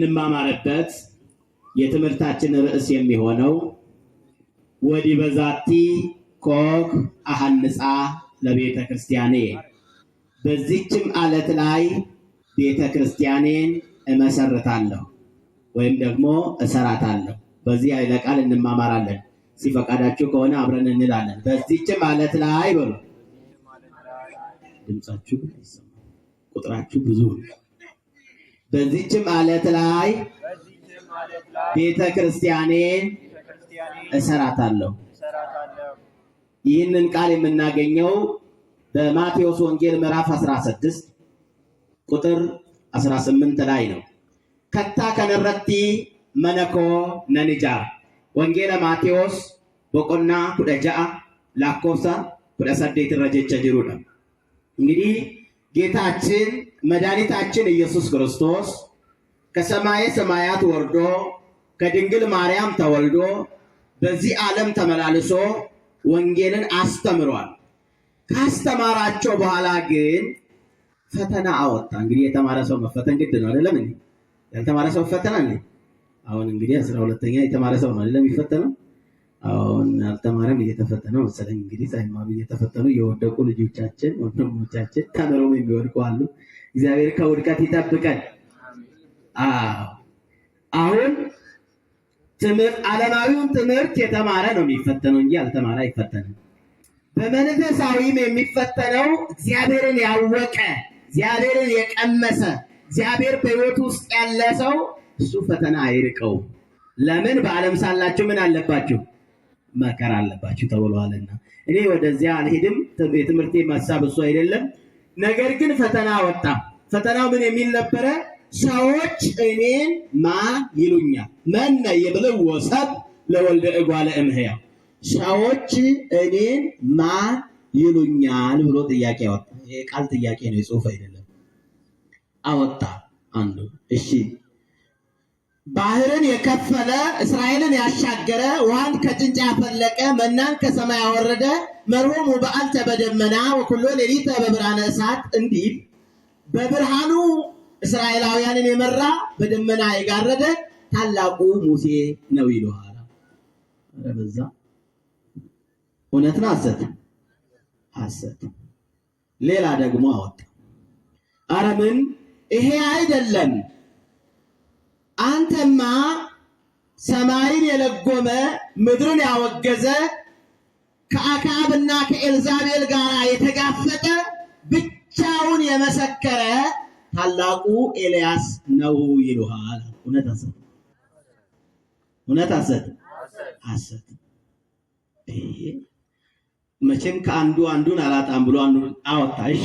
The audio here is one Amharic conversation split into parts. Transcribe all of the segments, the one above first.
እንማማርበት የትምህርታችን ርዕስ የሚሆነው ወዲህ በዛቲ ኮክ አሐንጻ ለቤተ ክርስቲያኔ፣ በዚህችም ዓለት ላይ ቤተ ክርስቲያኔን እመሰርታለሁ ወይም ደግሞ እሰራታለሁ። በዚህ ኃይለ ቃል እንማማራለን። ሲፈቃዳችሁ ከሆነ አብረን እንላለን። በዚህችም ዓለት ላይ በሉ። ድምጻችሁ ይሰማል፣ ቁጥራችሁ ብዙ ነው። በዚህችም ዓለት ላይ ቤተ ክርስቲያኔን እሰራታለሁ። ይህንን ቃል የምናገኘው በማቴዎስ ወንጌል ምዕራፍ 16 ቁጥር 18 ላይ ነው። ከታ ከነረቲ መነኮ ነንጃ ወንጌለ ማቴዎስ በቆና ኩደጃ ላኮሳ ኩደሰዴት ረጀቸ ጅሩዳ። እንግዲህ ጌታችን መድኃኒታችን ኢየሱስ ክርስቶስ ከሰማየ ሰማያት ወርዶ ከድንግል ማርያም ተወልዶ በዚህ ዓለም ተመላልሶ ወንጌልን አስተምሯል። ካስተማራቸው በኋላ ግን ፈተና አወጣ። እንግዲህ የተማረ ሰው መፈተን ግድ ነው አይደለም እንዴ? ያልተማረ ሰው ፈተና እንዴ? አሁን እንግዲህ 12ኛ የተማረ ሰው ነው አይደለም የሚፈተነው? አሁን ያልተማረም እየተፈተነ መሰለኝ። እንግዲህ ሳይማሩ እየተፈተኑ የወደቁ ልጆቻችን ወንድሞቻችን ተምረው የሚወድቁ አሉ። እግዚአብሔር ከውድቀት ይጠብቀን። አሁን ትምህርት ዓለማዊውን ትምህርት የተማረ ነው የሚፈተነው እንጂ ያልተማረ አይፈተንም። በመንፈሳዊም የሚፈተነው እግዚአብሔርን ያወቀ እግዚአብሔርን የቀመሰ እግዚአብሔር በሕይወቱ ውስጥ ያለ ሰው እሱ ፈተና አይርቀውም። ለምን? በዓለም ሳላችሁ ምን አለባችሁ? መከራ አለባችሁ ተብሏልና። እኔ ወደዚያ አልሄድም። የትምህርቴ ሐሳብ እሱ አይደለም። ነገር ግን ፈተና ወጣ። ፈተናው ምን የሚል ነበረ? ሰዎች እኔን ማን ይሉኛል? መነ ይብልዎ ሰብእ ለወልደ እጓለ እምሕያው። ሰዎች እኔን ማን ይሉኛል ብሎ ጥያቄ አወጣ። ይሄ ቃል ጥያቄ ነው፣ የጽሑፍ አይደለም። አወጣ አንዱ። እሺ ባህርን የከፈለ እስራኤልን ያሻገረ ውሃን ከጭንጫ ያፈለቀ መናን ከሰማይ ያወረደ መርሆሙ በዓልተ በደመና ወኩሎ ሌሊተ በብርሃነ እሳት እንዲል በብርሃኑ እስራኤላውያንን የመራ በደመና የጋረደ ታላቁ ሙሴ ነው ይለዋል። በዛ እውነት ነው ሐሰት? ሐሰት። ሌላ ደግሞ አወጣ። ኧረ ምን ይሄ አይደለም፣ አንተማ ሰማይን የለጎመ ምድርን ያወገዘ ከአክዓብና ከኤልዛቤል ጋር የተጋፈጠ ብቻውን የመሰከረ ታላቁ ኤልያስ ነው ይሉሃል። እውነት ሐሰት? እውነት ሐሰት? ሐሰት። መቼም ከአንዱ አንዱን አላጣም ብሎ አንዱ አወጣ። እሺ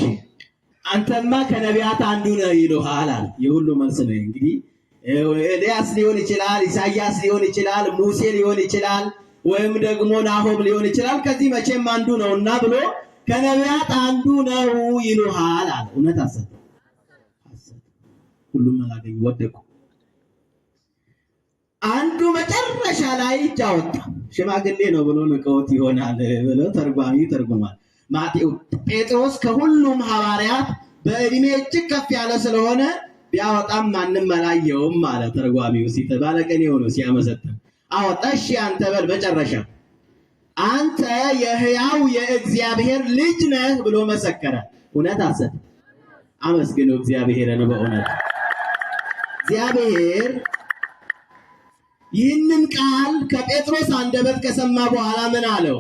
አንተማ ከነቢያት አንዱ ነው ይሉሃል አለ። የሁሉ መልስ ነው እንግዲህ። ኤልያስ ሊሆን ይችላል፣ ኢሳያስ ሊሆን ይችላል፣ ሙሴ ሊሆን ይችላል፣ ወይም ደግሞ ናሆም ሊሆን ይችላል። ከዚህ መቼም አንዱ ነውና ብሎ ከነቢያት አንዱ ነው ይሉሃል አለ። እውነት ሐሰት? ሁሉም አላገኙ፣ ወደቁ። አንዱ መጨረሻ ላይ እጅ አወጣ። ሽማግሌ ነው ብሎ ንቀውት ይሆናል ብሎ ተርጓሚ ተርጉሟል። ጴጥሮስ ከሁሉም ሐዋርያት በእድሜ እጅግ ከፍ ያለ ስለሆነ ቢያወጣም ማንም አላየውም ማለት ተርጓሚው ሲተባለቀን የሆነው ሲያመሰጥን አወጣ። እሺ አንተ በል መጨረሻ አንተ የሕያው የእግዚአብሔር ልጅ ነህ ብሎ መሰከረ። እውነት ሐሰት? አመስግኑ እግዚአብሔርን። በእውነት እግዚአብሔር ይህንን ቃል ከጴጥሮስ አንደበት ከሰማ በኋላ ምን አለው?